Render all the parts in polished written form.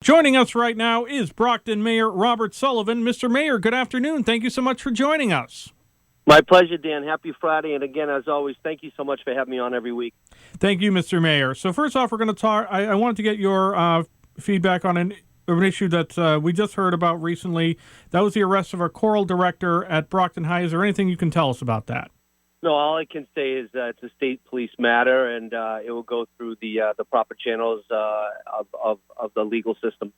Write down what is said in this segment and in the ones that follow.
Joining us right now is Brockton Mayor Robert Sullivan. Mr. Mayor, good afternoon. Thank you so much for joining us. My pleasure, Dan. Happy Friday. And again, as always, thank you so much for having me on every week. Thank you, Mr. Mayor. So first off, we're going to talk. I wanted to get your feedback on an issue that we just heard about recently. That was the arrest of our choral director at Brockton High. Is there anything you can tell us about that? No, all I can say is that it's a state police matter, and it will go through the proper channels of the legal system.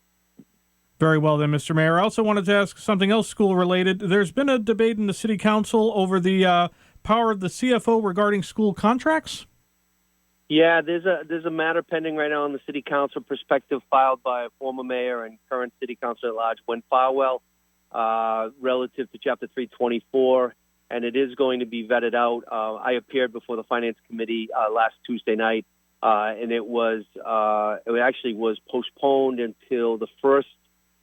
Very well then, Mr. Mayor. I also wanted to ask something else school-related. There's been a debate in the City Council over the power of the CFO regarding school contracts. Yeah, there's a matter pending right now in the City Council perspective filed by a former mayor and current City Councilor at large, Gwen Farwell, relative to Chapter 324, and it is going to be vetted out. I appeared before the Finance Committee last Tuesday night, and it actually was postponed until the first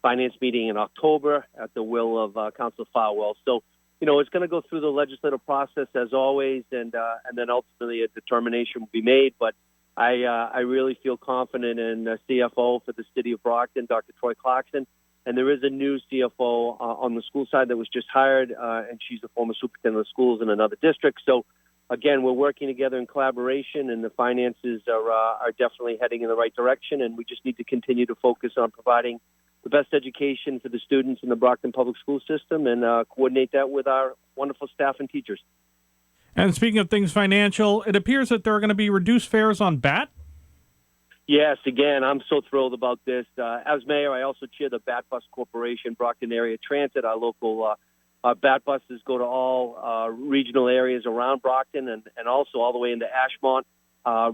Finance meeting in October at the will of Councilor Farwell. So, it's going to go through the legislative process as always, and then ultimately a determination will be made. But I really feel confident in the CFO for the city of Brockton, Dr. Troy Clarkson, and there is a new CFO on the school side that was just hired, and she's the former superintendent of schools in another district. So, again, we're working together in collaboration, and the finances are definitely heading in the right direction, and we just need to continue to focus on providing the best education for the students in the Brockton public school system and coordinate that with our wonderful staff and teachers. And speaking of things financial, it appears that there are going to be reduced fares on BAT. Yes, again, I'm so thrilled about this. As mayor, I also chair the BAT Bus Corporation, Brockton Area Transit. Our local BAT buses go to all regional areas around Brockton and also all the way into Ashmont.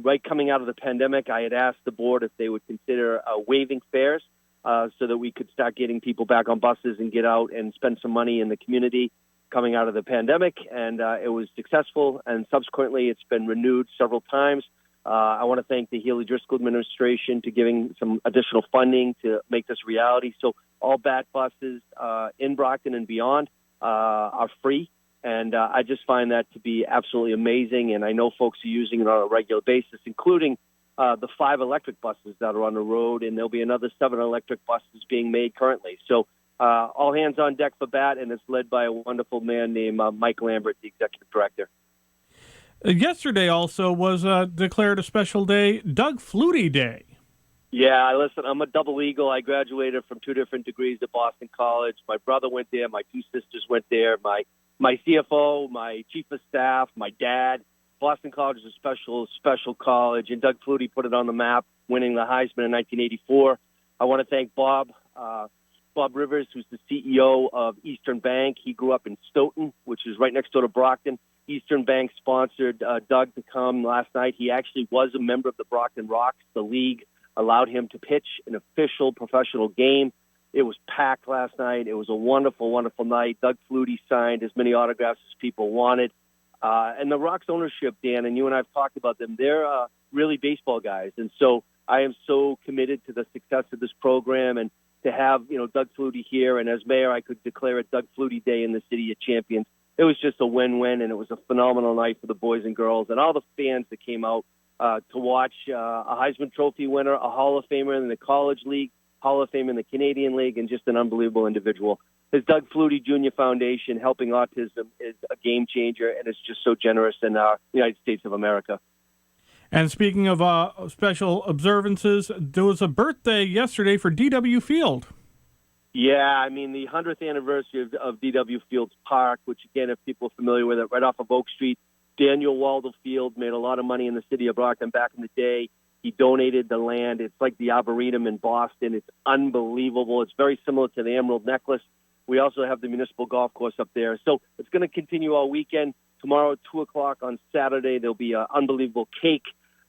Right coming out of the pandemic, I had asked the board if they would consider waiving fares, so that we could start getting people back on buses and get out and spend some money in the community coming out of the pandemic. And it was successful, and subsequently it's been renewed several times. I want to thank the Healy Driscoll administration to giving some additional funding to make this reality. So all BAT buses in Brockton and beyond are free. And I just find that to be absolutely amazing. And I know folks are using it on a regular basis, including the 5 electric buses that are on the road, and there'll be another 7 electric buses being made currently. So all hands on deck for BAT, and it's led by a wonderful man named Mike Lambert, the executive director. Yesterday also was declared a special day, Doug Flutie Day. Yeah, listen, I'm a double eagle. I graduated from 2 different degrees at Boston College. My brother went there. My 2 sisters went there. My CFO, my chief of staff, my dad. Boston College is a special college, and Doug Flutie put it on the map, winning the Heisman in 1984. I want to thank Bob Rivers, who's the CEO of Eastern Bank. He grew up in Stoughton, which is right next door to Brockton. Eastern Bank sponsored Doug to come last night. He actually was a member of the Brockton Rox. The league allowed him to pitch an official professional game. It was packed last night. It was a wonderful, wonderful night. Doug Flutie signed as many autographs as people wanted. And the Rox ownership, Dan, and you and I have talked about them, they're really baseball guys. And so I am so committed to the success of this program, and to have, Doug Flutie here. And as mayor, I could declare it Doug Flutie Day in the City of Champions. It was just a win-win, and it was a phenomenal night for the boys and girls and all the fans that came out to watch a Heisman Trophy winner, a Hall of Famer in the College League, Hall of Fame in the Canadian League, and just an unbelievable individual. His Doug Flutie Jr. Foundation, helping autism, is a game changer, and it's just so generous in the United States of America. And speaking of special observances, there was a birthday yesterday for D.W. Field. Yeah, I mean, the 100th anniversary of D.W. Field's Park, which, again, if people are familiar with it, right off of Oak Street, Daniel Waldo Field made a lot of money in the city of Brockton back in the day. He donated the land. It's like the Arboretum in Boston. It's unbelievable. It's very similar to the Emerald Necklace. We also have the municipal golf course up there. So it's going to continue all weekend. Tomorrow at 2 o'clock on Saturday, there'll be an unbelievable cake.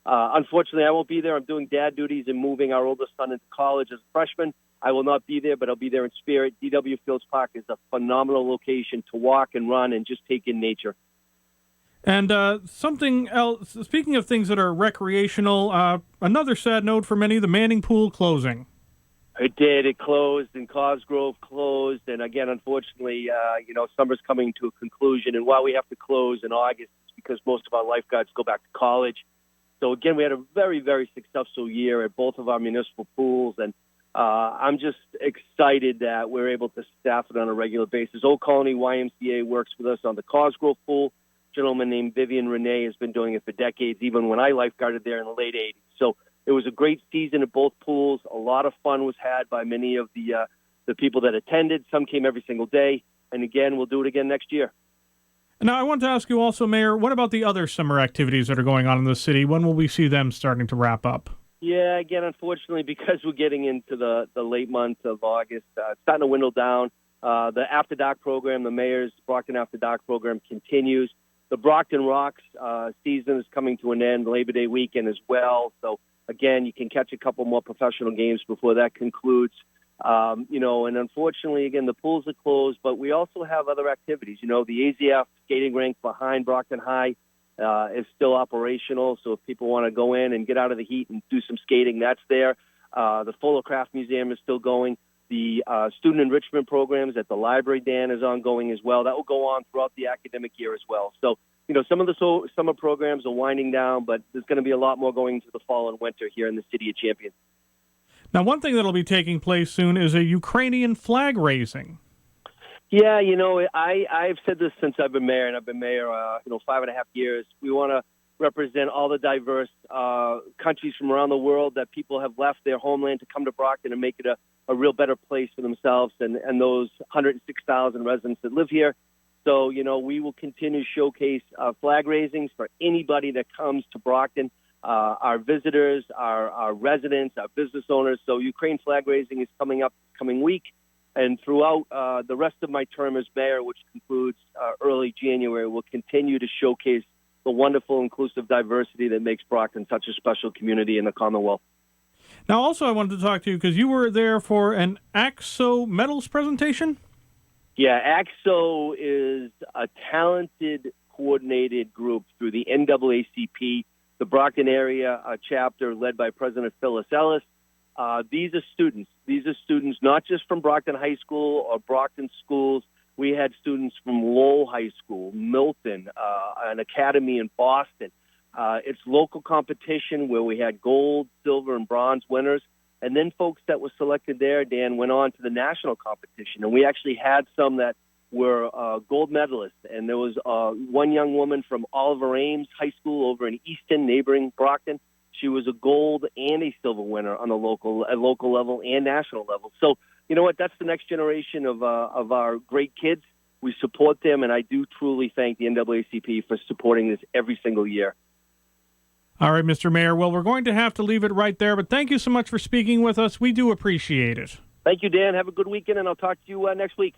Unfortunately, I won't be there. I'm doing dad duties and moving our oldest son into college as a freshman. I will not be there, but I'll be there in spirit. D.W. Fields Park is a phenomenal location to walk and run and just take in nature. And something else, speaking of things that are recreational, another sad note for many, the Manning Pool closing. It did. It closed, and Cosgrove closed. And again, unfortunately, summer's coming to a conclusion. And while we have to close in August, it's because most of our lifeguards go back to college. So again, we had a very, very successful year at both of our municipal pools. And I'm just excited that we're able to staff it on a regular basis. Old Colony YMCA works with us on the Cosgrove pool. A gentleman named Vivian Renee has been doing it for decades, even when I lifeguarded there in the late 80s. So it was a great season at both pools. A lot of fun was had by many of the people that attended. Some came every single day. And again, we'll do it again next year. Now, I want to ask you also, Mayor, what about the other summer activities that are going on in the city? When will we see them starting to wrap up? Yeah, again, unfortunately, because we're getting into the late months of August, it's starting to dwindle down. The After Dark program, the Mayor's Brockton After Dark program continues. The Brockton Rox season is coming to an end, Labor Day weekend as well. So, again, you can catch a couple more professional games before that concludes. And unfortunately, again, the pools are closed, but we also have other activities. The AZF skating rink behind Brockton High is still operational. So if people want to go in and get out of the heat and do some skating, that's there. The Fuller Craft Museum is still going. The student enrichment programs at the library, Dan, is ongoing as well. That will go on throughout the academic year as well. So, some of the summer programs are winding down, but there's going to be a lot more going into the fall and winter here in the city of Champion. Now, one thing that will be taking place soon is a Ukrainian flag raising. Yeah, I've said this since I've been mayor, and I've been mayor, 5.5 years. We want to represent all the diverse countries from around the world that people have left their homeland to come to Brockton and make it a real better place for themselves and those 106,000 residents that live here. So, we will continue to showcase flag raisings for anybody that comes to Brockton. Our visitors, our residents, our business owners. So Ukraine flag raising is coming up this coming week. And throughout the rest of my term as mayor, which concludes early January, we'll continue to showcase the wonderful, inclusive diversity that makes Brockton such a special community in the Commonwealth. Now, also, I wanted to talk to you because you were there for an AXO medals presentation? Yeah, AXO is a talented, coordinated group through the NAACP, the Brockton area chapter led by President Phyllis Ellis. These are students. These are students not just from Brockton High School or Brockton schools. We had students from Lowell High School, Milton, an academy in Boston. It's local competition where we had gold, silver, and bronze winners. And then folks that were selected there, Dan, went on to the national competition. And we actually had some that were gold medalists. And there was one young woman from Oliver Ames High School over in Easton, neighboring Brockton. She was a gold and a silver winner on the local level and national level. So, you know what? That's the next generation of our great kids. We support them, and I do truly thank the NAACP for supporting this every single year. All right, Mr. Mayor. Well, we're going to have to leave it right there, but thank you so much for speaking with us. We do appreciate it. Thank you, Dan. Have a good weekend, and I'll talk to you next week.